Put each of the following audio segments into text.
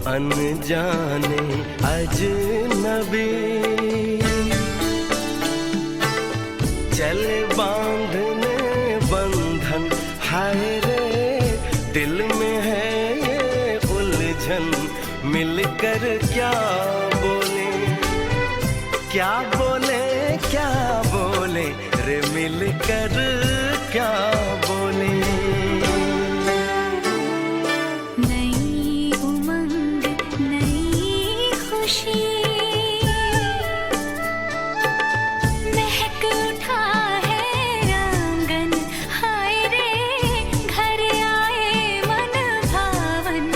अनजाने अजनबी, चले बांधने बंधन, हाय रे दिल में है ये उलझन, मिलकर क्या बोले, क्या बोले, क्या बोले रे, मिलकर क्या बोले। नई उमंग नई खुशी, महक उठा है आंगन, हाय रे घर आए मन भावन,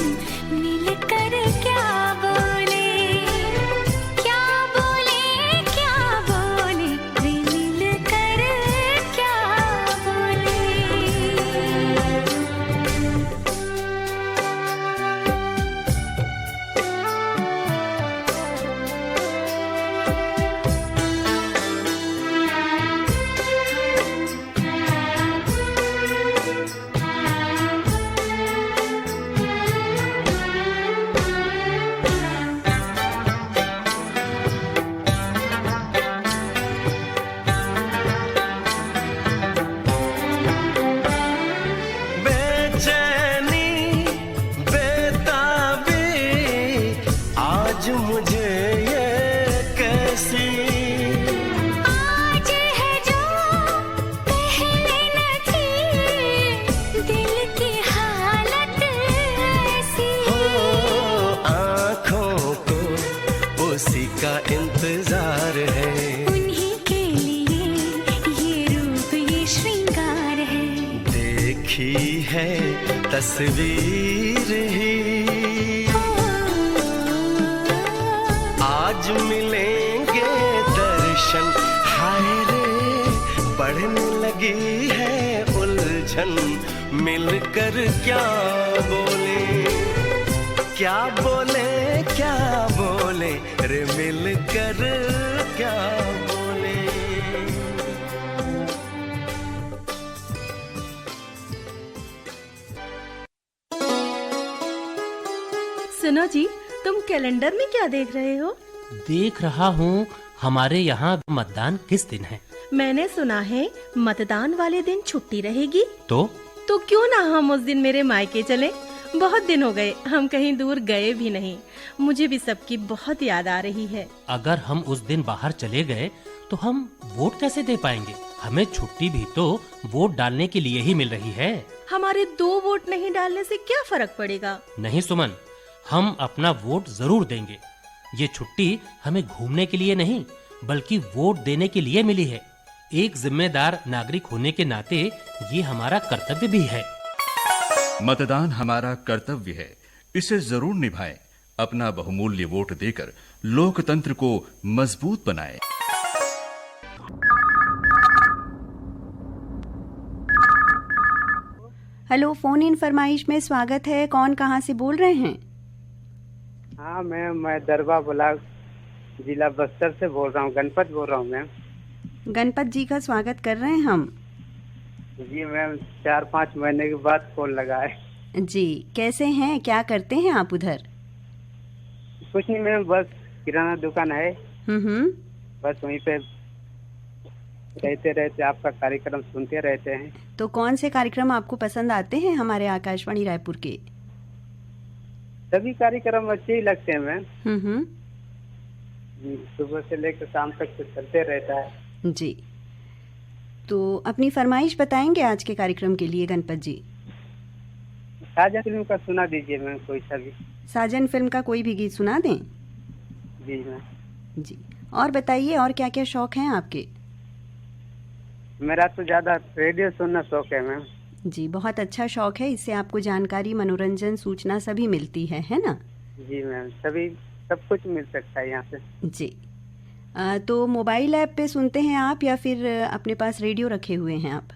मिलकर क्या बोले, क्या बोले, क्या बोले रे, मिलकर क्या बोले। बेचैनी बेताबी आज मुझे ये कैसी, आज है जो पहले न थी, दिल की हालत ऐसी, हो आँखों को उसी का इंतजार है, उन्हीं के लिए ये रूप ये श्रृंगार है, देखी है तस्वीर ही, आज मिलेंगे दर्शन, हाय रे बढ़ने लगी है उलझन, मिलकर क्या बोले, क्या बोले, क्या बोले रे, मिलकर क्या बोले। सुनो जी, तुम कैलेंडर में क्या देख रहे हो? देख रहा हूँ हमारे यहाँ मतदान किस दिन है। मैंने सुना है मतदान वाले दिन छुट्टी रहेगी। तो क्यों ना हम उस दिन मेरे मायके चले? बहुत दिन हो गए, हम कहीं दूर गए भी नहीं। मुझे भी सबकी बहुत याद आ रही है। अगर हम उस दिन बाहर चले गए तो हम वोट कैसे दे पाएंगे? हमें छुट्टी भी तो वोट डालने के लिए ही मिल रही है। हमारे 2 वोट नहीं डालने से क्या फर्क पड़ेगा? नहीं सुमन, हम अपना वोट जरूर देंगे। ये छुट्टी हमें घूमने के लिए नहीं बल्कि वोट देने के लिए मिली है। एक जिम्मेदार नागरिक होने के नाते ये हमारा कर्तव्य भी है। मतदान हमारा कर्तव्य है, इसे जरूर निभाएं। अपना बहुमूल्य वोट देकर लोकतंत्र को मजबूत बनाएं। हेलो, फोन इन फरमाइश में स्वागत है। कौन कहां से बोल रहे हैं? हाँ मैम, मैं दरबा ब्लॉक जिला बस्तर से बोल रहा हूँ। गणपत बोल रहा हूँ मैम। गणपत जी का स्वागत कर रहे हैं हम। जी मैम, 4-5 महीने के बाद फोन लगा है। जी, कैसे हैं? क्या करते हैं आप उधर? कुछ नहीं मैम, बस किराना दुकान है। बस वहीं पे रहते रहते आपका कार्यक्रम सुनते रहते हैं। तो कौन से कार्यक्रम आपको पसंद आते हैं हमारे आकाशवाणी रायपुर के? सभी कार्यक्रम अच्छे ही लगते हैं मैम। जी, सुबह से लेकर शाम तक तो चलते रहता है। जी, तो अपनी फरमाइश बताएंगे आज के कार्यक्रम के लिए गणपत जी? साजन फिल्म का सुना दीजिए मैम, कोई सा भी। साजन फिल्म का कोई भी गीत सुना दें? जी मैम। जी, और बताइए, और क्या क्या शौक हैं आपके? मेरा तो ज्यादा रेडियो सुनना शौक है मैम। जी, बहुत अच्छा शौक है। इससे आपको जानकारी, मनोरंजन, सूचना सभी मिलती है ना? जी मैम, सभी सब कुछ मिल सकता है यहाँ से। जी, तो मोबाइल ऐप पे सुनते हैं आप या फिर अपने पास रेडियो रखे हुए हैं आप?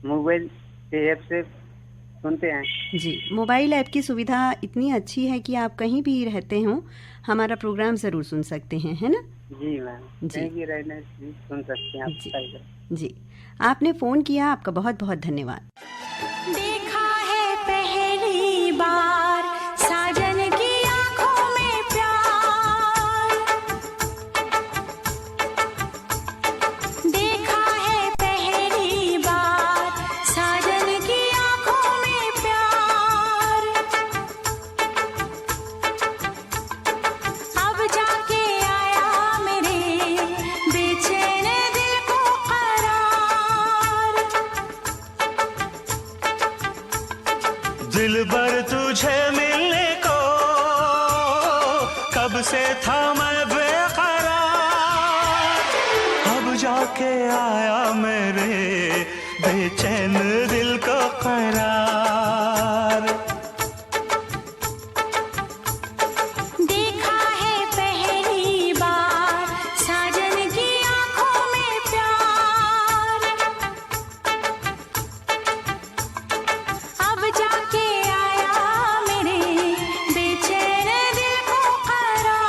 मोबाइल के ऐप से सुनते हैं। जी, मोबाइल ऐप की सुविधा इतनी अच्छी है कि आप कहीं भी रहते हो हमारा प्रोग्राम जरूर सुन सकते हैं, है ना? जी मैम, जी। कहीं भी रहने सुन सकते हैं आप। जी, आपने फोन किया, आपका बहुत बहुत धन्यवाद। देखा है पहली बार साजन दिलबर तुझे मिलने को कब से था मैं बेकरार, अब जाके आया मेरे बेचैन दिल को करार। देखा है पहली बार साजन की आंखों में प्यार, अब जाके आया मेरे बेचैन दिल को करार।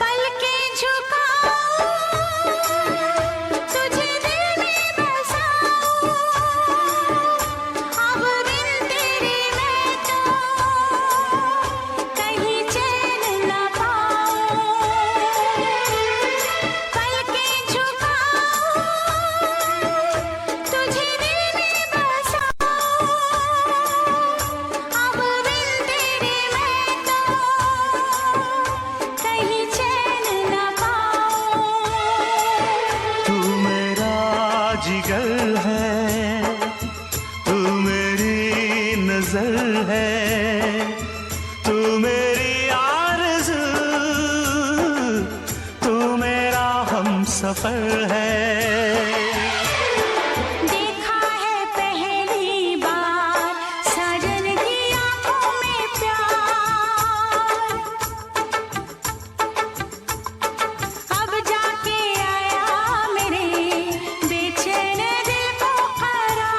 पलके झुकाऊं तुझे दिल में बसाऊं, अब बिन तेरे मैं तो कहीं चैन न पाऊं। पलके झुकाऊं तुझे दिल में बसाऊं, अब बिन तेरे मैं तो कहीं चैन न पाऊं। तू मेरा जिगर है, तू मेरी नजर है, तू मेरी आरज़ू, तू मेरा हमसफर है। देखा है पहली बार साजन की आंखों में प्यार, अब जाके आया मेरे बेचैन दिल को करार।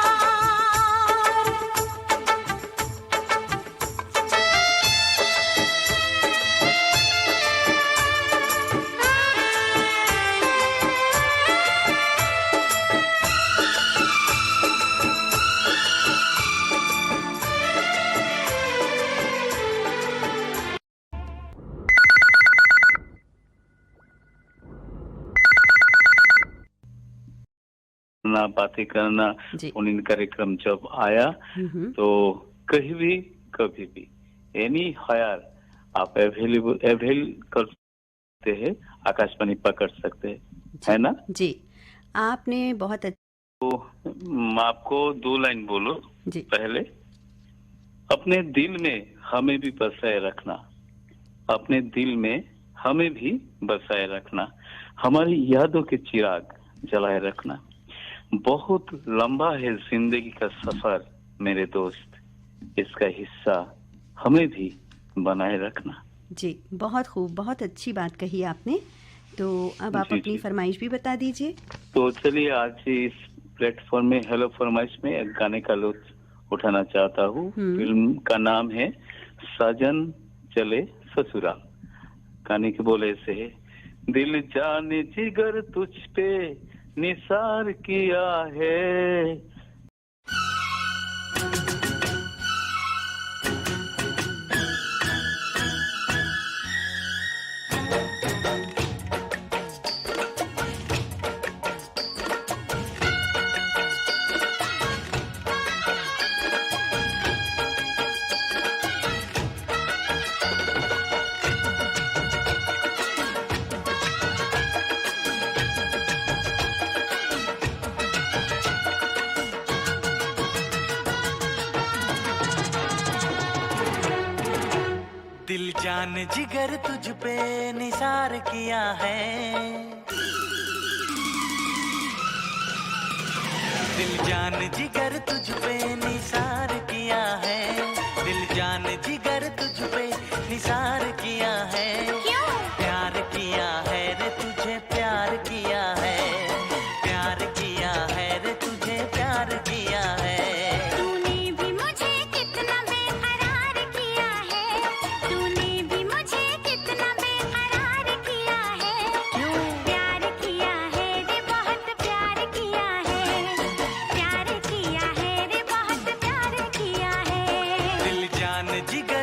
ना बातें करना, जी। फोन कार्यक्रम जब आया तो कहीं भी कभी भी एनी हायर आप अवेल कर सकते हैं, आकाशवाणी पकड़ सकते हैं, है ना? जी, आपने बहुत तो आपको 2 लाइन बोलो जी। पहले। अपने दिल में हमें भी बसाए रखना, अपने दिल में हमें भी बसाए रखना, हमारी यादों के चिराग जलाए रखना। बहुत लंबा है जिंदगी का सफर मेरे दोस्त, इसका हिस्सा हमें भी बनाए रखना। जी, बहुत खूब, बहुत अच्छी बात कही आपने। तो अब आप जी, अपनी जी। फरमाइश भी बता दीजिए। तो चलिए आज इस प्लेटफॉर्म में हेलो फरमाइश में एक गाने का लुत्फ उठाना चाहता हूँ। फिल्म का नाम है साजन चले ससुराल। गाने के बोले ऐसे है, दिल जाने जिगर तुझ पे निसार किया है, दिल जान जिगर तुझ पे निसार किया है, दिल जान जिगर तुझ पे निसार किया है, दिल जान जिगर तुझ पे निसार किया है। क्यों? प्यार किया है रे तुझे, प्यार किया है, प्यार किया है रे तुझे, प्यार किया है। तूने भी मुझे कितना बेकरार किया है, तूने भी मुझे कितना बेकरार किया है। क्यों? प्यार किया है रे बहुत प्यार किया है, प्यार किया है रे बहुत प्यार किया है। दिल जान जिगर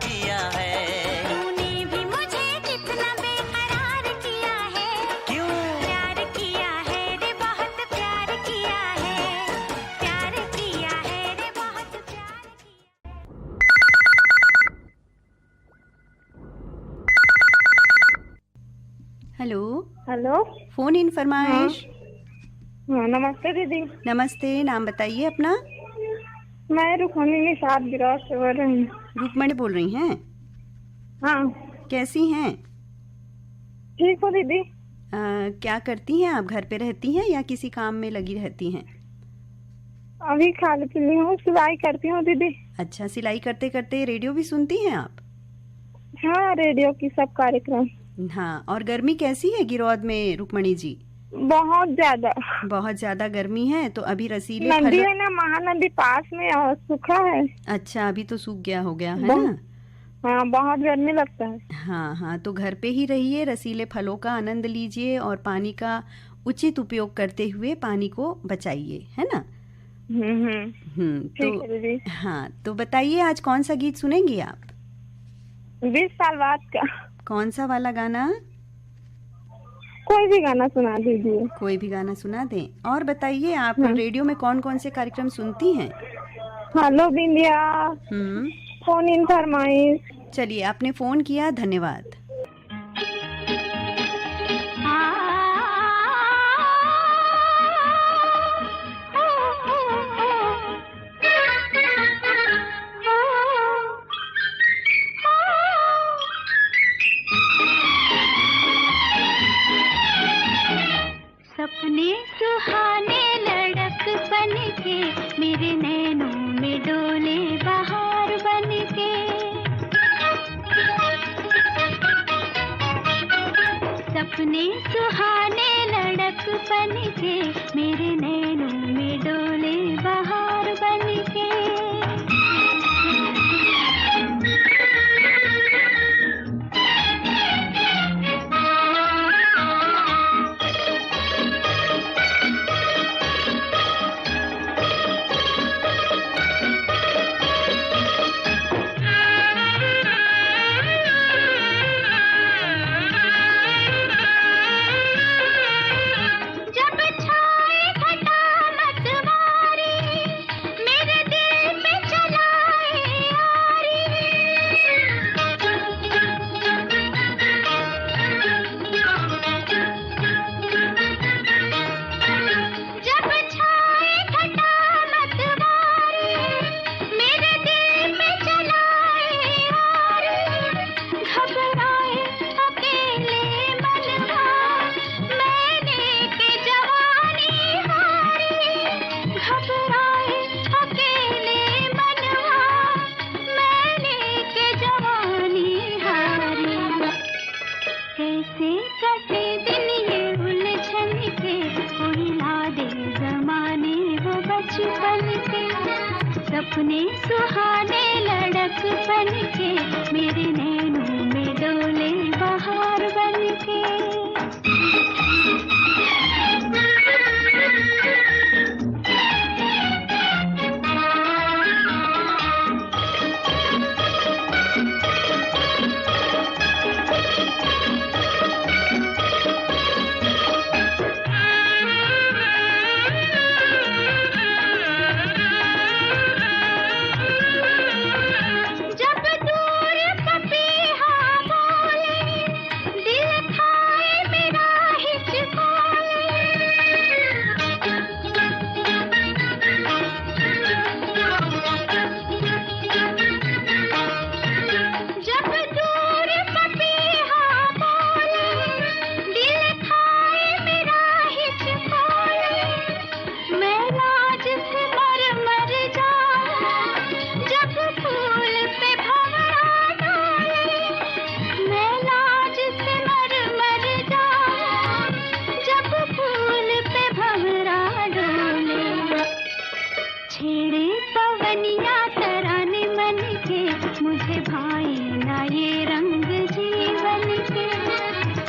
किया है। तूने भी मुझे कितना बेकरार किया है। क्यों? प्यार किया है रे बहुत प्यार किया है। प्यार किया है रे बहुत प्यार किया। Hello, hello. फोन इन फरमाइश। हाँ, नमस्ते दीदी। नमस्ते, नाम बताइए अपना। मैं रुक्मणी निषाद गिरौद से बोल रही हूँ। रुक्मणी बोल रही हैं? हाँ। कैसी हैं? ठीक हो दीदी। क्या करती हैं आप? घर पे रहती हैं या किसी काम में लगी रहती हैं? अभी खाली पीली हूँ, सिलाई करती हूँ दीदी। अच्छा, सिलाई करते करते रेडियो भी सुनती हैं आप? हाँ, रेडियो की सब कार्यक्रम। हाँ, और गर्मी कैसी है गिरौद में रुक्मणी जी? बहुत ज्यादा। बहुत ज्यादा गर्मी है, तो अभी रसीले नदी फल। है ना, महानदी पास में और सूखा है। अच्छा, अभी तो सूख गया हो गया है ना? हाँ, बहुत गर्मी लगता है। हाँ हाँ, तो घर पे ही रहिए, रसीले फलों का आनंद लीजिए और पानी का उचित उपयोग करते हुए पानी को बचाइए, है ना? ठीक है दीदी। हाँ, तो बताइए आज कौन सा गीत सुनेंगी आप? 20 साल बाद का। कौन सा वाला गाना? कोई भी गाना सुना दीजिए। कोई भी गाना सुना दें। और बताइए आप रेडियो में कौन कौन से कार्यक्रम सुनती हैं? Hello Bindiya. फोन इन फरमाइश। चलिए, आपने फोन किया, धन्यवाद। सपने सुहाने लड़क बन के मेरे नैनों में डोले बहार बन के। सपने सुहाने लड़क बन के मेरे नैनों में डोले बहार बन के। सपने सुहाने लड़क बन के मेरे नैनों में डोले बहार बन के।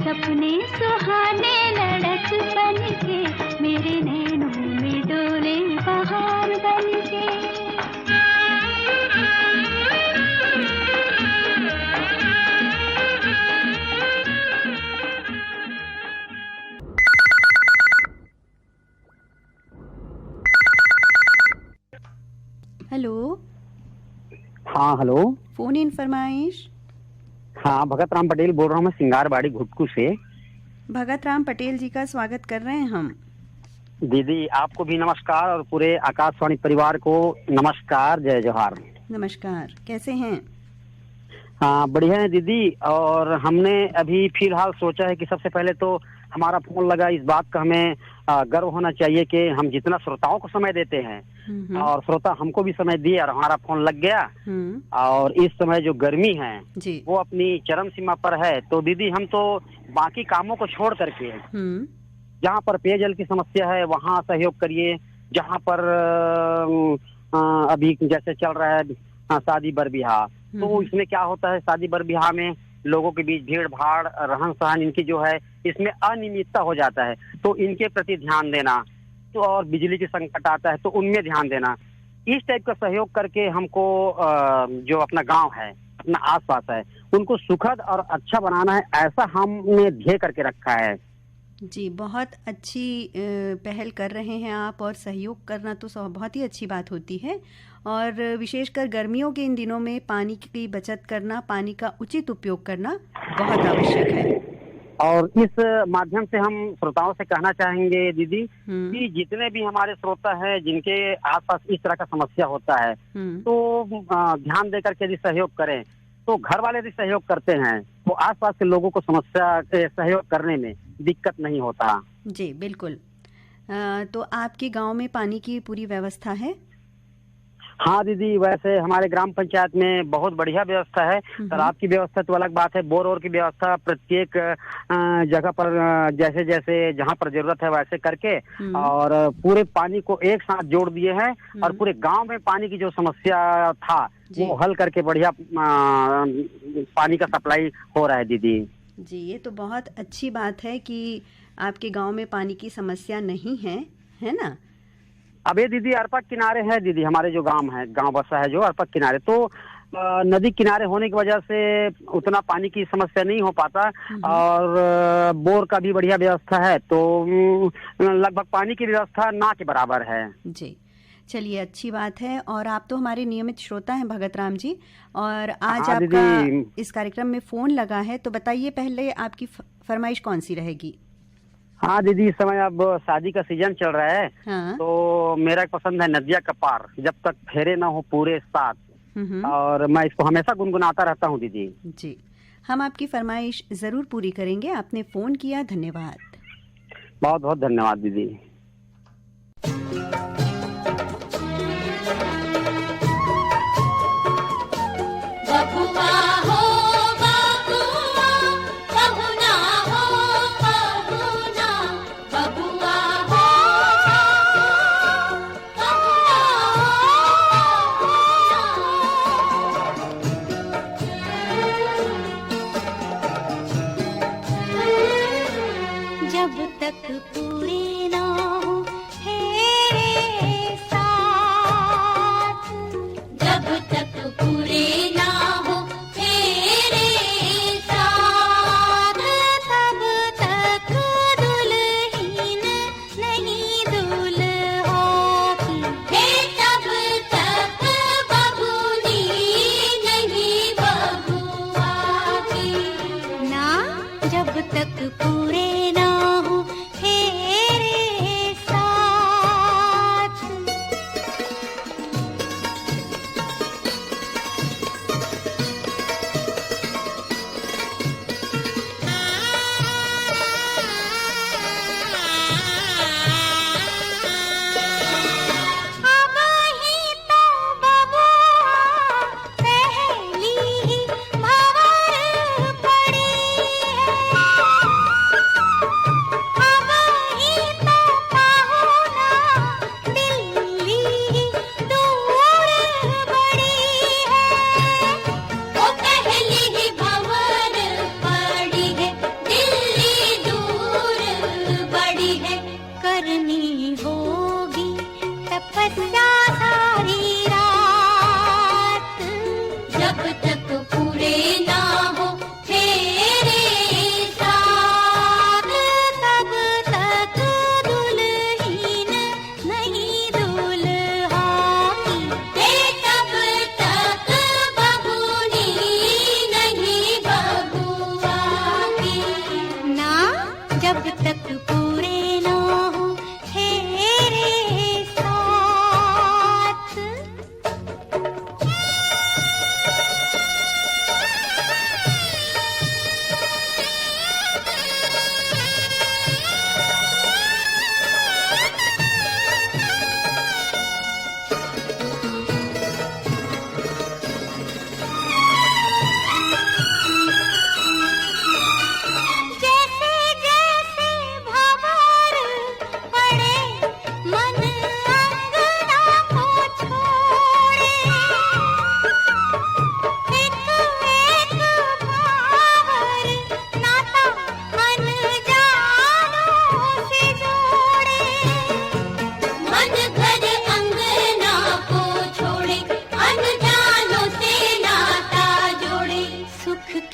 सपने सुहाने लड़क बन के मेरे नैनों में डोले बहार बन के। हाँ हेलो। फोन इन फरमाइश। हाँ भगत राम पटेल बोल रहा हूँ मैं सिंगारबाड़ी घुटकू से। भगत राम पटेल जी का स्वागत कर रहे हैं हम। दीदी आपको भी नमस्कार और पूरे आकाशवाणी परिवार को नमस्कार, जय जोहार। नमस्कार, कैसे हैं? हाँ बढ़िया है दीदी। और हमने अभी फिलहाल सोचा है कि सबसे पहले तो हमारा फोन लगा, इस बात का हमें गर्व होना चाहिए कि हम जितना श्रोताओं को समय देते हैं और श्रोता हमको भी समय दिए और हमारा फोन लग गया। और इस समय जो गर्मी है वो अपनी चरम सीमा पर है, तो दीदी हम तो बाकी कामों को छोड़ करके जहाँ पर पेयजल की समस्या है वहाँ सहयोग करिए। जहाँ पर अभी जैसे चल रहा है शादी बर ब्याह, तो इसमें क्या होता है, शादी बर ब्याह में लोगों के बीच भीड़ भाड़, रहन सहन इनकी जो है इसमें अनियमितता हो जाता है, तो इनके प्रति ध्यान देना। तो और बिजली की संकट आता है तो उनमें ध्यान देना। इस टाइप का सहयोग करके हमको जो अपना गांव है, अपना आसपास है, उनको सुखद और अच्छा बनाना है, ऐसा हमने ध्येय करके रखा है। जी, बहुत अच्छी पहल कर रहे हैं आप, और सहयोग करना तो बहुत ही अच्छी बात होती है। और विशेषकर गर्मियों के इन दिनों में पानी की बचत करना, पानी का उचित उपयोग करना बहुत आवश्यक है। और इस माध्यम से हम श्रोताओं से कहना चाहेंगे दीदी कि जितने भी हमारे श्रोता हैं जिनके आसपास इस तरह का समस्या होता है, तो ध्यान देकर के यदि सहयोग करें, तो घर वाले भी सहयोग करते हैं तो आसपास के लोगों को समस्या के सहयोग करने में दिक्कत नहीं होता। जी बिल्कुल। तो आपके गांव में पानी की पूरी व्यवस्था है? हाँ दीदी, वैसे हमारे ग्राम पंचायत में बहुत बढ़िया व्यवस्था है। तालाब की व्यवस्था तो अलग बात है, बोर की व्यवस्था प्रत्येक जगह पर जैसे जैसे जहाँ पर जरूरत है वैसे करके और पूरे पानी को एक साथ जोड़ दिए हैं और पूरे गांव में पानी की जो समस्या था वो हल करके बढ़िया पानी का सप्लाई हो रहा है दीदी। जी, ये तो बहुत अच्छी बात है कि आपके गांव में पानी की समस्या नहीं है ना? अब ये दीदी अरपक किनारे है दीदी, हमारे जो गांव बसा है जो अरपक किनारे, तो नदी किनारे होने की वजह से उतना पानी की समस्या नहीं हो पाता और बोर का भी बढ़िया व्यवस्था है, तो लगभग पानी की व्यवस्था ना के बराबर है। जी चलिए, अच्छी बात है। और आप तो हमारे नियमित श्रोता हैं भगत राम जी, और आज आपका इस कार्यक्रम में फोन लगा है, तो बताइए पहले आपकी फरमाइश कौन सी रहेगी? हाँ दीदी, इस समय अब शादी का सीजन चल रहा है। हाँ। तो मेरा पसंद है नदिया का पार, जब तक फेरे ना हो पूरे साथ, और मैं इसको हमेशा गुनगुनाता रहता हूँ दीदी। जी, हम आपकी फरमाइश जरूर पूरी करेंगे। आपने फोन किया, धन्यवाद। बहुत बहुत धन्यवाद दीदी। जब तक पूरे ना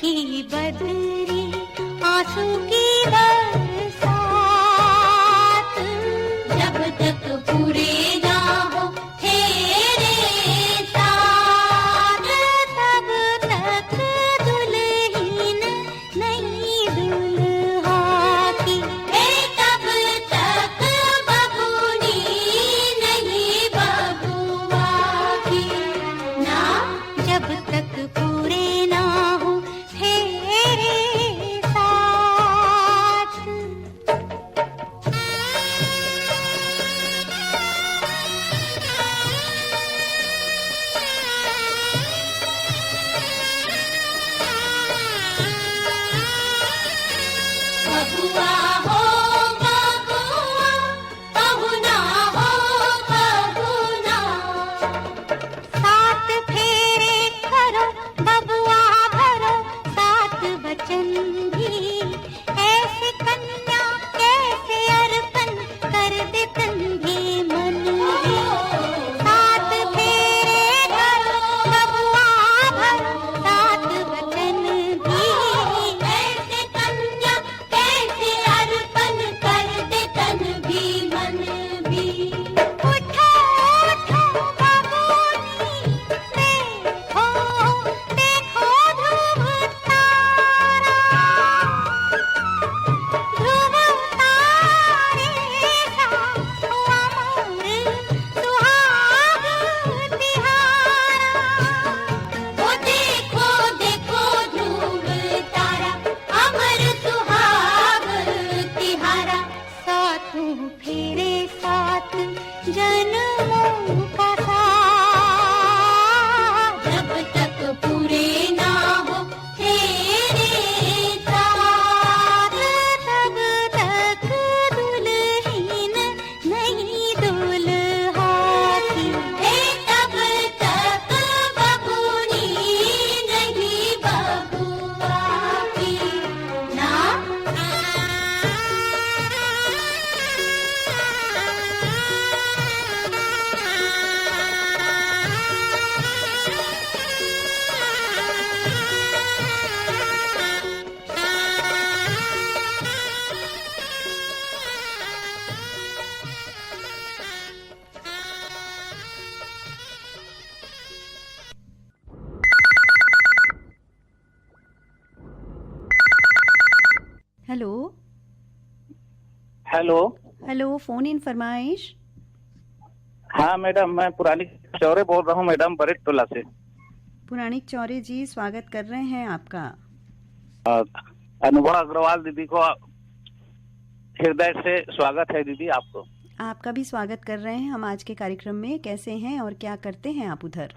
की बदरी आंसू की बरसात, जब तक पूरे ना हो तेरे साथ, तब तक दुल्हन नहीं दुल्हा की, तब तक बबूनी नहीं बबुआ की ना, जब तक पूरे ना हो तेरे साथ। बबुआ हो बबुआ, बबुना हो बबुना, सात फेरे करो बबुआ भरो सात वचन भी, ऐसे कन्या कैसे अर्पण कर दे कंधे मन भी, सात फेरे करो बबुआ भरो सात वचन भी, ऐसे कन्या कैसे अर्पण कर दे तन भी मन भी। उठो उठो बबूनी, देखो देखो ध्रुव तारा, ध्रुव तारे सा अमर सुहाग तिहारा। ओ देखो देखो ध्रुव तारा, अमर सुहाग तिहारा, सातों फेरे सात जन्मों का साथ, जब तक पूरे ना हो तेरे साथ, तब तक दुल्हन नहीं दुल्हा की, तब तक बबूनी नहीं बबुआ की ना। Hello hello. Hello, phone in फरमाइश। हाँ मैडम, मैं पुरानी चौरे बोल रहा हूँ मैडम, बरेट टोला से। पुराणिक चौरे जी, स्वागत कर रहे हैं आपका। अनुभव अग्रवाल दीदी को हृदय से स्वागत है दीदी आपको। आपका भी स्वागत कर रहे हैं हम आज के कार्यक्रम में। कैसे हैं और क्या करते हैं आप उधर?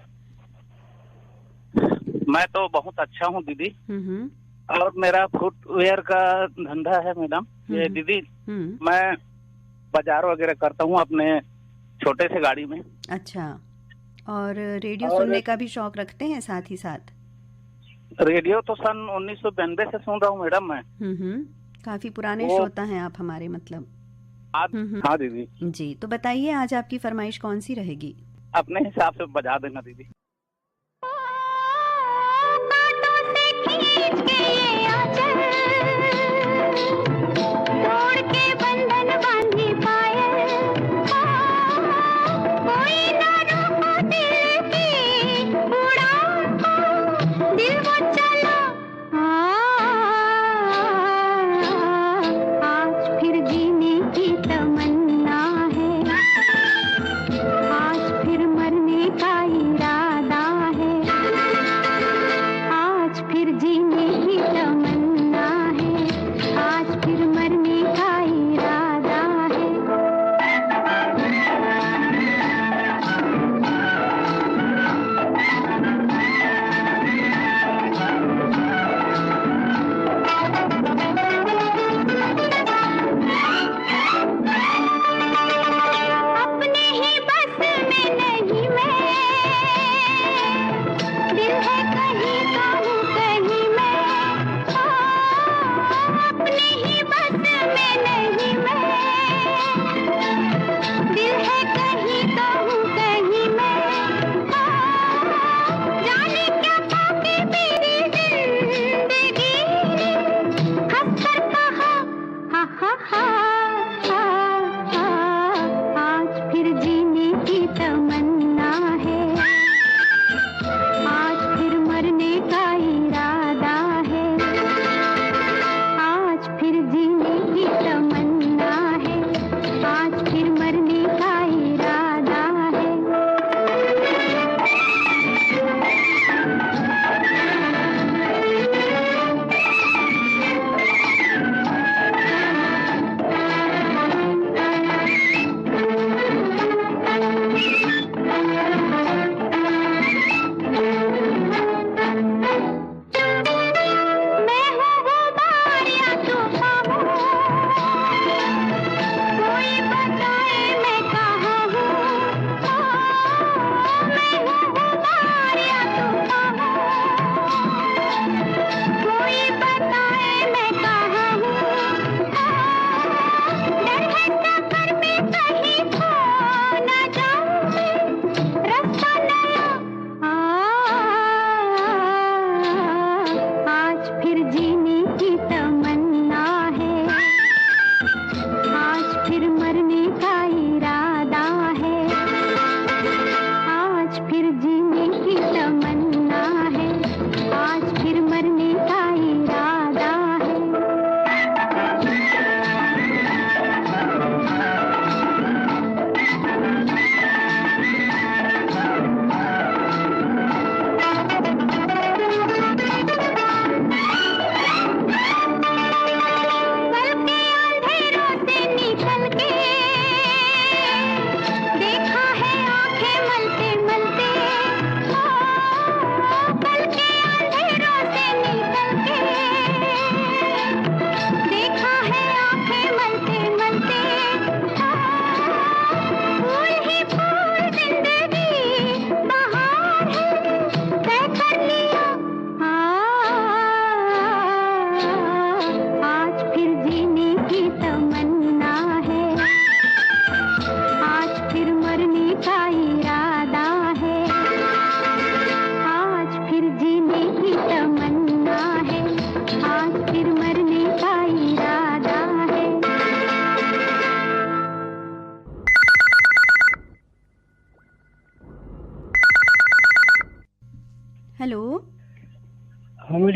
मैं तो बहुत अच्छा हूँ दीदी, हम्म, और मेरा फुटवेयर का धंधा है मैडम। ये दीदी मैं बाजार वगैरह करता हूँ अपने छोटे से गाड़ी में। अच्छा, और रेडियो और सुनने का भी शौक रखते हैं साथ ही साथ? रेडियो तो सन 1992 से सुन रहा हूँ मैडम मैं। काफी पुराने वो- श्रोता हैं आप हमारे, मतलब। हाँ दीदी, जी, तो बताइए आज आपकी फरमाइश कौन सी रहेगी? अपने हिसाब से बजा देना दीदी। खींच के ये आंचल, तोड़ के बंधन बांधी पायल, कोई ना रोको दिल की उड़ान को, दिल वो चला आज फिर जीने की तमन्ना है, आज फिर मरने का इरादा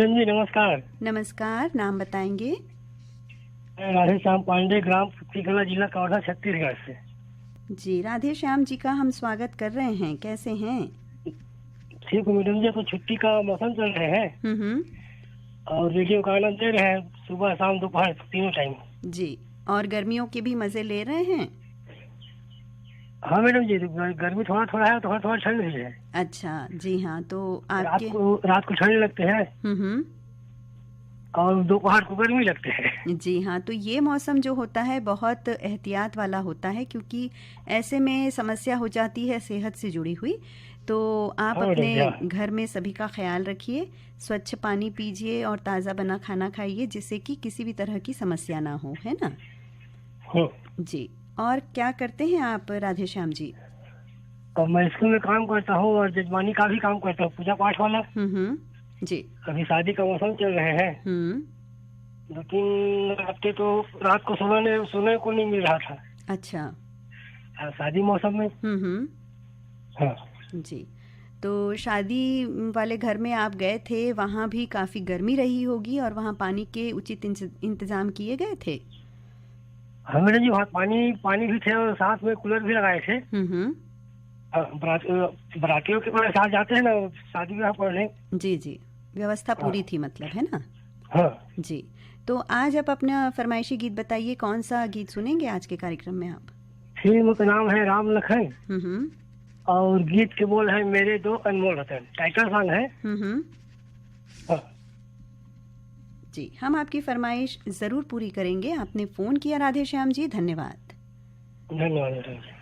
मैडम जी नमस्कार। नमस्कार, नाम बताएंगे? राधे श्याम पांडे, ग्राम सुखीकला, जिला कवर्धा, छत्तीसगढ़ से। जी, राधे श्याम जी का हम स्वागत कर रहे हैं। कैसे हैं? ठीक है मैडम जी। तो छुट्टी का मौसम चल रहे हैं और रेडियो का आनंद ले रहे हैं, सुबह शाम दोपहर तीनों टाइम। जी, और गर्मियों के भी मजे ले रहे हैं? हाँ मैडम जी, गर्मी थोड़ा थोड़ा है, थोड़ा थोड़ा ठंड भी है। अच्छा, जी हाँ। तो आपके रात को ठंड लगते हैं और दोपहर को गर्मी लगते हैं। जी हाँ, तो ये मौसम जो होता है बहुत एहतियात वाला होता है, क्योंकि ऐसे में समस्या हो जाती है सेहत से जुड़ी हुई। तो आप अपने घर में सभी का ख्याल रखिए, स्वच्छ पानी पीजिए और ताज़ा बना खाना खाइए, जिससे कि किसी भी तरह की समस्या ना हो, है ना? जी, और क्या करते हैं आप राधे श्याम जी? और मैं स्कूल में काम करता हूँ और जजमानी का भी काम करता हूँ, पूजा पाठ वाला। जी, अभी शादी का मौसम चल रहे हैं, लेकिन रात को सोने को नहीं मिल रहा था। अच्छा, शादी मौसम में। हाँ जी, तो शादी वाले घर में आप गए थे, वहाँ भी काफी गर्मी रही होगी और वहाँ पानी के उचित इंतजाम किए गए थे? हाँ मैडम जी, वहाँ पानी भी थे और साथ में कूलर भी लगाए थे। बरातियों के साथ जाते हैं ना शादी ब्याह पढ़ने। जी जी, व्यवस्था पूरी थी मतलब, है ना? हाँ जी, तो आज आप अपना फरमाइशी गीत बताइए, कौन सा गीत सुनेंगे आज के कार्यक्रम में आप? फिल्म का नाम है राम लखन और गीत के बोल है मेरे दो अनमोल रतन, टाइटल सॉन्ग है। हाँ। जी, हम आपकी फरमाइश जरूर पूरी करेंगे। आपने फोन किया राधे श्याम जी, धन्यवाद। धन्यवाद।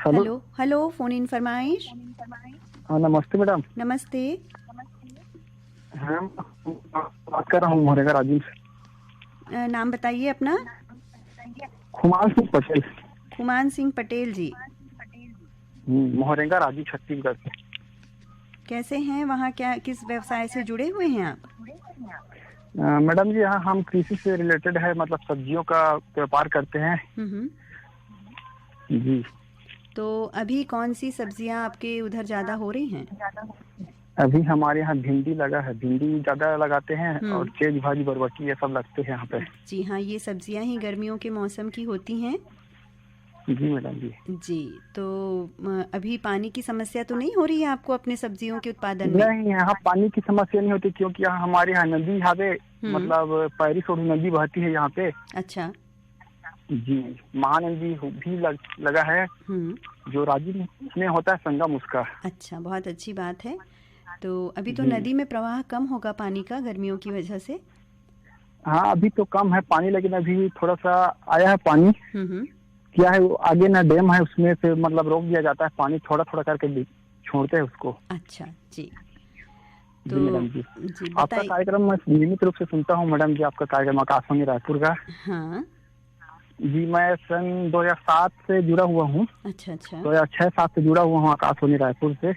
हेलो हेलो, फोन इन फरमाइश। हाँ नमस्ते मैडम। नमस्ते। हाँ बात कर रहा हूँ मोहरेगा राजीव से। नाम बताइए अपना। खुमान सिंह पटेल। खुमान सिंह पटेल जी। मोहरेगा राजीव, छत्तीसगढ़ से। कैसे हैं वहाँ, क्या किस व्यवसाय से जुड़े हुए हैं आप? मैडम जी यहाँ हम कृषि से रिलेटेड है, मतलब सब्जियों का व्यापार करते हैं। जी। तो अभी कौन सी सब्जियां आपके उधर ज़्यादा हो रही हैं? अभी हमारे यहाँ भिंडी लगा है, भिंडी ज्यादा लगाते हैं और तेज भाजी बरबटी ये सब लगते हैं यहाँ पे। जी हाँ, ये सब्जियां ही गर्मियों के मौसम की होती हैं। जी मैडम जी। जी, तो अभी पानी की समस्या तो नहीं हो रही है आपको अपने सब्जियों के उत्पादन में? नहीं, यहाँ पानी की समस्या नहीं होती क्योंकि यहाँ हमारे यहाँ नदी यहाँ पे मतलब पैरी सोडू नदी बहती है यहाँ पे। अच्छा जी, महानदी भी लगा है जो राजी में होता है संगम उसका। अच्छा, बहुत अच्छी बात है। तो अभी तो नदी में प्रवाह कम होगा पानी का गर्मियों की वजह से? हाँ, अभी तो कम है पानी, लेकिन अभी थोड़ा सा आया है पानी। क्या है वो आगे ना डैम है, उसमें से मतलब रोक दिया जाता है पानी, थोड़ा थोड़ा करके छोड़ते हैं उसको। अच्छा जी। तो जी मैडम जी, आपका कार्यक्रम मैं नियमित रूप से सुनता हूँ मैडम जी, आपका कार्यक्रम आकाशवाणी रायपुर का। हाँ जी, मैं सन 2007 से जुड़ा हुआ हूँ। अच्छा अच्छा। 2006-07 से जुड़ा हुआ हूँ आकाशवाणी रायपुर से।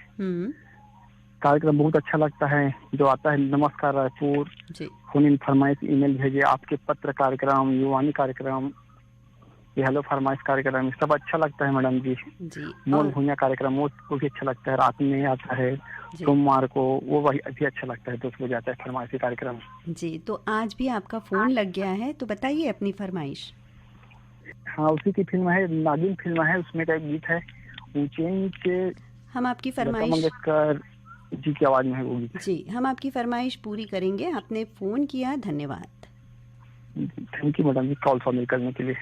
कार्यक्रम बहुत अच्छा लगता है जो आता है। नमस्कार रायपुर, फोन इन फरमाइश, ईमेल भेजे, आपके पत्र कार्यक्रम, युवानी कार्यक्रम, ये हेलो फरमाइश कार्यक्रम, सब अच्छा लगता है मैडम जी। मोल भुनिया कार्यक्रम वो भी अच्छा लगता है, रात में आता है सोमवार को, वो वही अभी अच्छा लगता है, 10 बजे आता है फरमाइशी कार्यक्रम। जी, तो आज भी आपका फोन लग गया है, तो बताइए अपनी फरमाइश। हाँ, उसी की फिल्म है, नागिन फिल्म है, उसमें का एक गीत है ऊंचे नीचे। हम आपकी फरमाइश जी की आवाज में है वो गीत। जी, हम आपकी फरमाइश पूरी करेंगे। आपने फोन किया, धन्यवाद। Thank you madam ji, call शामिल करने के लिए।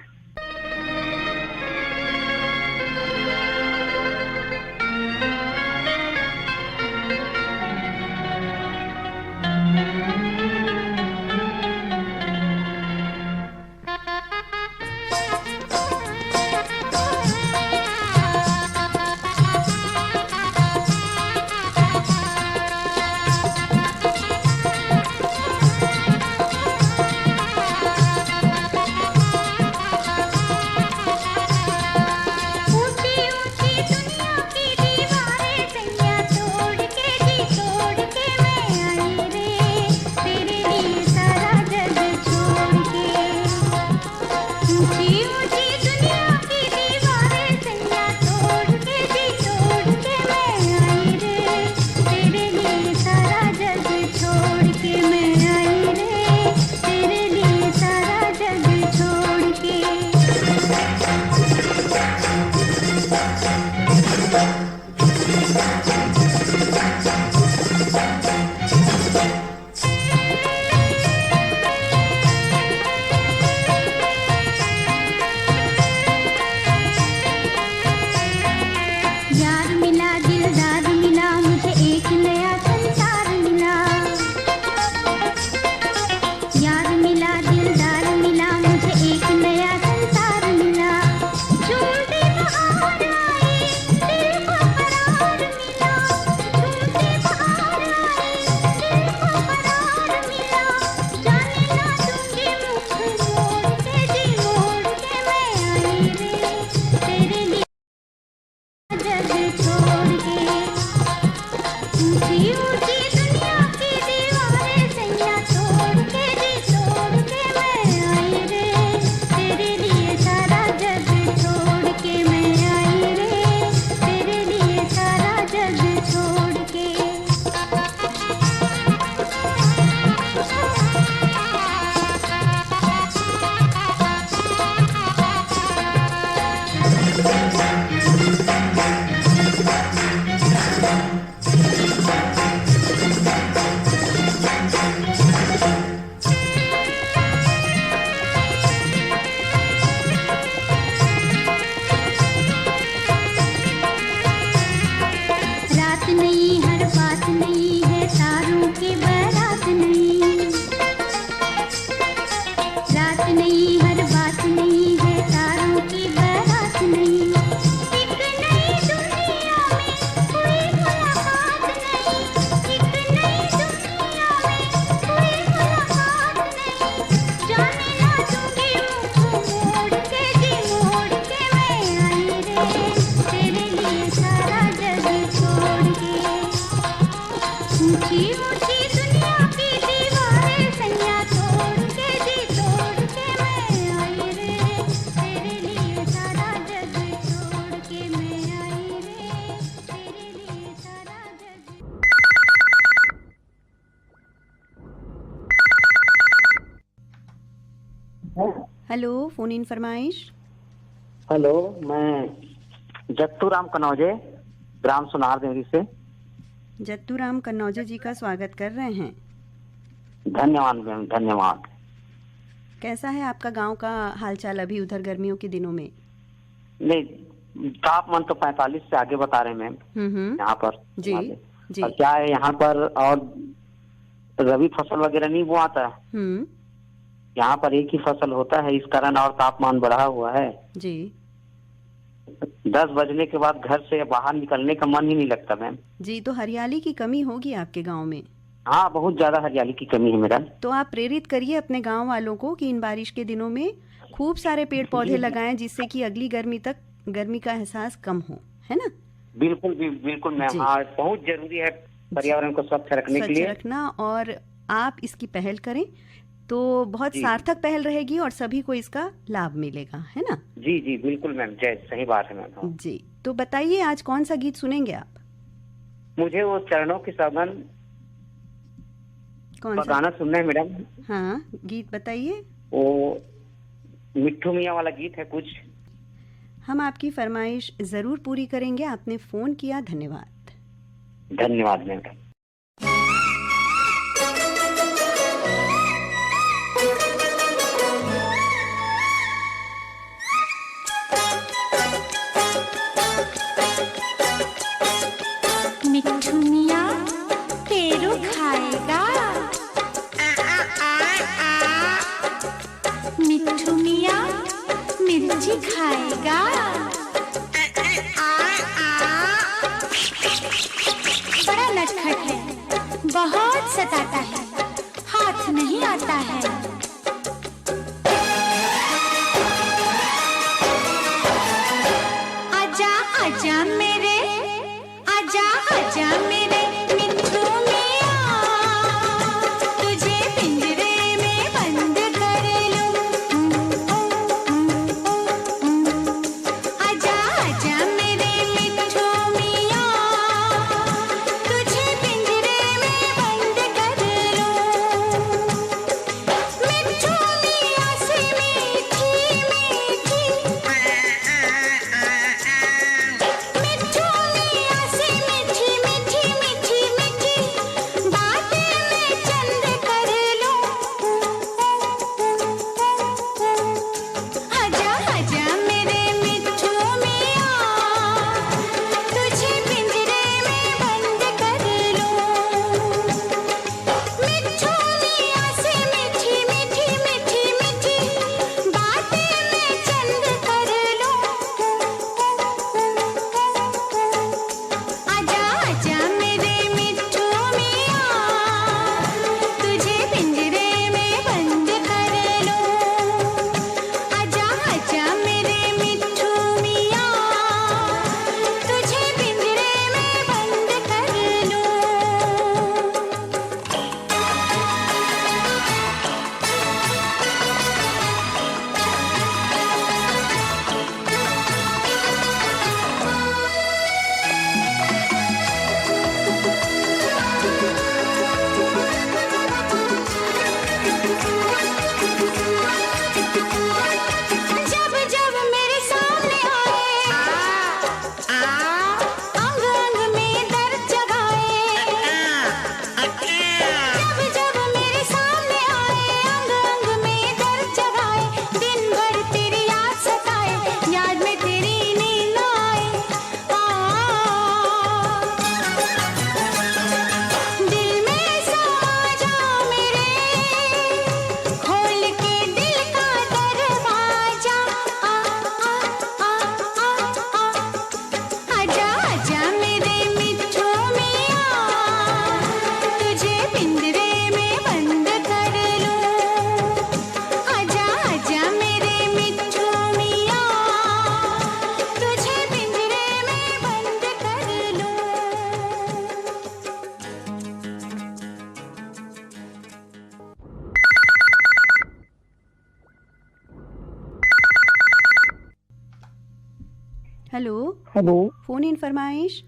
हेलो, फोन इन फरमाइश। हेलो, मैं जत्तू राम कनौजे, ग्राम सुनार देवरी से। जत्तू राम कन्नौजे जी का स्वागत कर रहे हैं। धन्यवाद मैम, धन्यवाद। कैसा है आपका गांव का हालचाल अभी उधर गर्मियों के दिनों में? नहीं, तापमान तो 45 से आगे बता रहे हैं मैम यहाँ पर। जी जी। और क्या है यहाँ पर, और रबी फसल वगैरह नहीं वो आता है यहाँ पर, एक ही फसल होता है, इस कारण और तापमान बढ़ा हुआ है जी। 10 बजने के बाद घर से बाहर निकलने का मन ही नहीं लगता मैम जी। तो हरियाली की कमी होगी आपके गांव में? हाँ, बहुत ज्यादा हरियाली की कमी है मैडम। तो आप प्रेरित करिए अपने गांव वालों को कि इन बारिश के दिनों में खूब सारे पेड़ पौधे लगाएं, जिससे कि अगली गर्मी का एहसास कम हो, है ना? बिल्कुल बिल्कुल मैम। हाँ, बहुत जरूरी है पर्यावरण को स्वच्छ रखने के लिए रखना, और आप इसकी पहल करें तो बहुत सार्थक पहल रहेगी और सभी को इसका लाभ मिलेगा, है ना? जी जी बिल्कुल मैम, जय, सही बात है मैम। जी, तो बताइए आज कौन सा गीत सुनेंगे आप? मुझे वो चरणों की सौगंध कौन सा गाना सुनना है मैडम। हाँ, गीत बताइए। वो मिट्ठू मियाँ वाला गीत है कुछ। हम आपकी फरमाइश जरूर पूरी करेंगे। आपने फोन किया, धन्यवाद। धन्यवाद मैडम। मिट्ठू मियाँ पेरू खाएगा, मिट्ठू मियाँ मिर्ची खाएगा, बड़ा नटखट है, बहुत सताता है, हाथ नहीं आता है। आजा आजा मेरे, आजा आजा मेरे मिट्ठू मियाँ, तुझे पिंजरे में बंद कर लूं। आजा आजा मेरे मिट्ठू मियाँ, तुझे पिंजरे में बंद कर लूं। मिट्ठू मियाँ से मीठी मीठी, मिट्ठू मियाँ से मीठी मीठी मीठी मीठी बातें मैं चंद कर लूं। आजा आजा मेरे मिट्ठू मियाँ, तुझे पिंजरे में बंद कर लूं। मिट्ठू मियाँ से मीठी मीठी मीठी मीठी बातें मैं चंद कर लूं। आजा आजा मेरे मिट्ठू मियाँ, तुझे पिंजरे में बंद कर लूं। आजा आजा मेरे मिट्ठू मियाँ, तुझे पिंजरे में बंद कर लूं। जब जब मेरे सामने आए, अंग अंग में दर्द जगाए। जब जब मेरे सामने आए, अंग अंग में दर्द जगाए। दिन भर तेरी याद सताए, याद में तेरी नींद आए। दिल में समा जा मेरे, खोल के दिल का दरवाजा। आजा आजा मेरे मिट्ठू मियाँ, तुझे पिंजरे में बंद कर लूं। आजा आजा मेरे मिट्ठू मियाँ, तुझे पिंजरे में बंद कर लूं। हेलो, हेलो, फोन इन फरमाइश।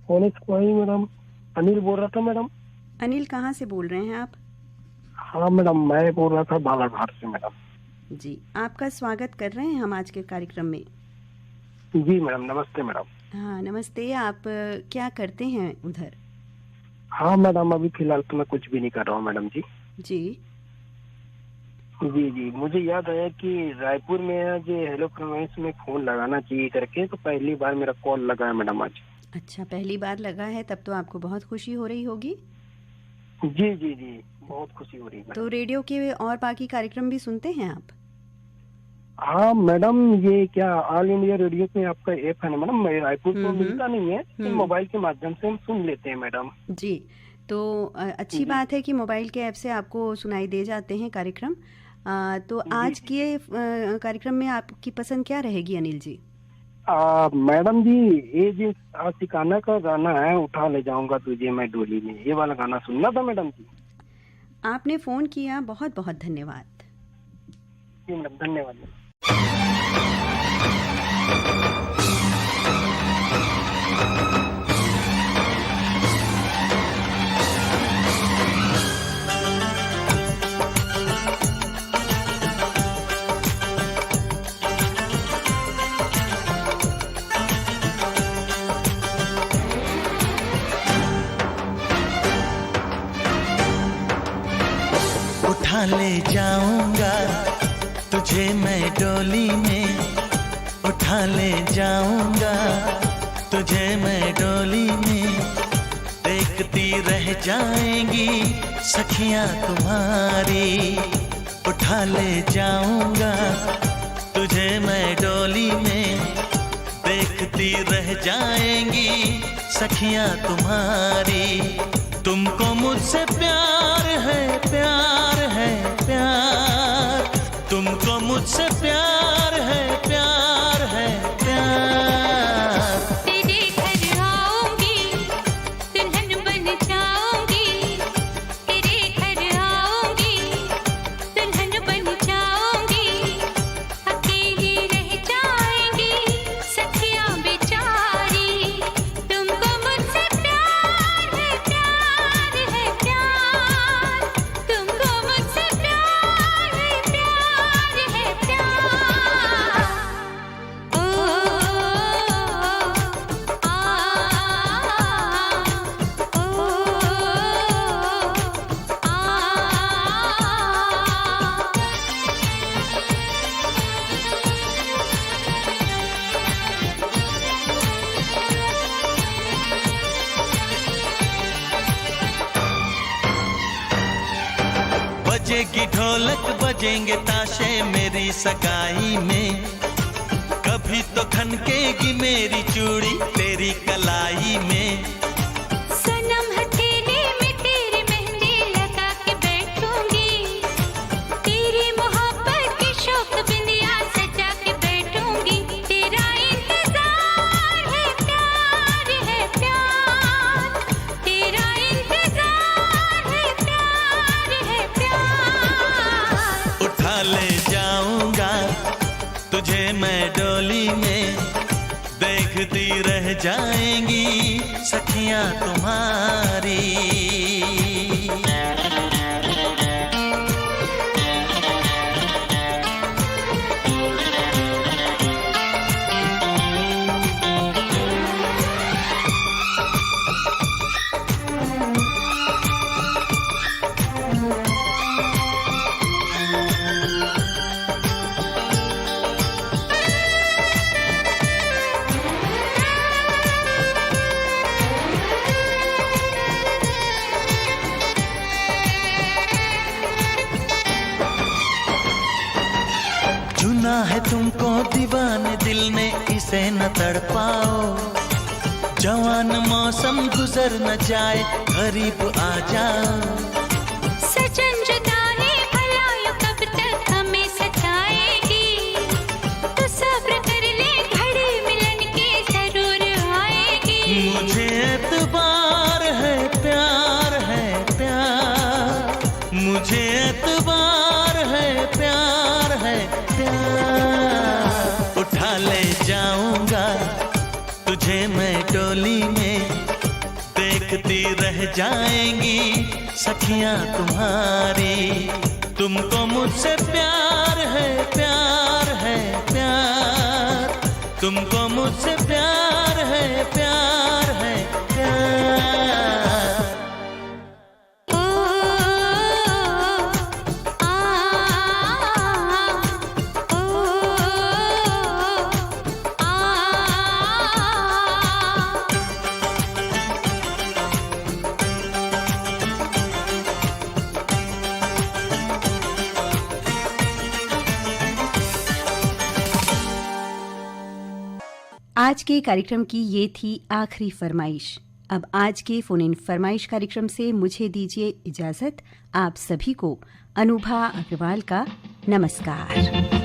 फोन कोई मैडम, अनिल बोल रहा था मैडम। अनिल, कहाँ से बोल रहे हैं आप? हाँ मैडम, मैं बोल रहा था बालाघाट से मैडम। जी, आपका स्वागत कर रहे हैं हम आज के कार्यक्रम में। जी मैडम, नमस्ते मैडम। हाँ नमस्ते, आप क्या करते हैं उधर? हाँ मैडम, अभी फिलहाल तो मैं कुछ भी नहीं कर रहा हूँ मैडम जी। जी जी जी, मुझे याद आया कि रायपुर में आज हेलो फ्रमाइश में फोन लगाना चाहिए करके, तो पहली बार मेरा कॉल लगा है मैडम आज। अच्छा, पहली बार लगा है, तब तो आपको बहुत खुशी हो रही होगी। जी जी जी, बहुत खुशी हो रही है। तो रेडियो के और बाकी कार्यक्रम भी सुनते हैं आप? हाँ मैडम, ये क्या ऑल इंडिया रेडियो पे आपका ऐप है ना मैडम? रायपुर तो मिलता नहीं है, तो मोबाइल के माध्यम से हम सुन लेते हैं मैडम। जी, तो अच्छी बात है कि मोबाइल के ऐप से आपको सुनाई दे जाते हैं कार्यक्रम। तो आज के कार्यक्रम में आपकी पसंद क्या रहेगी अनिल जी? मैडम जी, ये जो आशिकाना का गाना है, उठा ले जाऊंगा तुझे मैं डोली में, ये वाला गाना सुनना था मैडम जी। आपने फोन किया, बहुत बहुत धन्यवाद। जी मैडम, धन्यवाद। उठा ले जाऊंगा तुझे मैं डोली में, उठा ले जाऊंगा तुझे मैं डोली में, देखती रह जाएंगी सखियां तुम्हारी। उठा ले जाऊंगा तुझे मैं डोली में, देखती रह जाएंगी सखियां तुम्हारी। तुमको मुझसे प्यार है, प्यार है, प्यार, तुमको मुझसे प्यार है, प्यार है, प्यार। तेरे घर आऊंगी, दुल्हन बन जाऊंगी, तेरे घर आऊंगी, दुल्हन बन जाऊंगी, अकेली रह जाएंगी सखियां बेचारी। तुमको मुझसे प्यार है, प्यार है, प्यार, तुमको मुझसे प्यार है, प्यार है, प्यार। ओ बजेगी ढोलक, बजेंगे ताशे मेरी सगाई में, कभी तो खनकेगी मेरी चूड़ी तेरी कलाई में। सनम हथेली में तेरी मेहंदी लगा के बैठूंगी, तेरी मोहब्बत की शौक बिंदिया सजा के बैठूंगी। तेरा इंतजार है, प्यार है, प्यार, तेरा इंतजार है, प्यार है, प्यार। उठा ले जाऊंगा तुझे मैं डोली में, देखती रह जाएंगी सखियां तुम्हारी। चुना है तुमको दीवाने दिल ने, इसे न तड़पाओ, जवान मौसम गुजर न जाए, करीब आ जाओ। सजन जुदाई भला यूं कब तक हमें सताएगी, तो सब्र कर ले, घड़ी मिलन की जरूर आएगी। मुझे एतबार है, प्यार है, प्यार, मुझे एतबार है, प्यार है, प्यार। उठा ले जाऊंगा तुझे मैं डोली में, देखती रह जाएंगी सखियां तुम्हारी। तुमको मुझसे प्यार है, प्यार है, प्यार। तुमको मुझसे प्यार है, प्यार है, प्यार। आज के कार्यक्रम की ये थी आखिरी फरमाइश। अब आज के फोन इन फरमाइश कार्यक्रम से मुझे दीजिए इजाजत। आप सभी को अनुभा अग्रवाल का नमस्कार।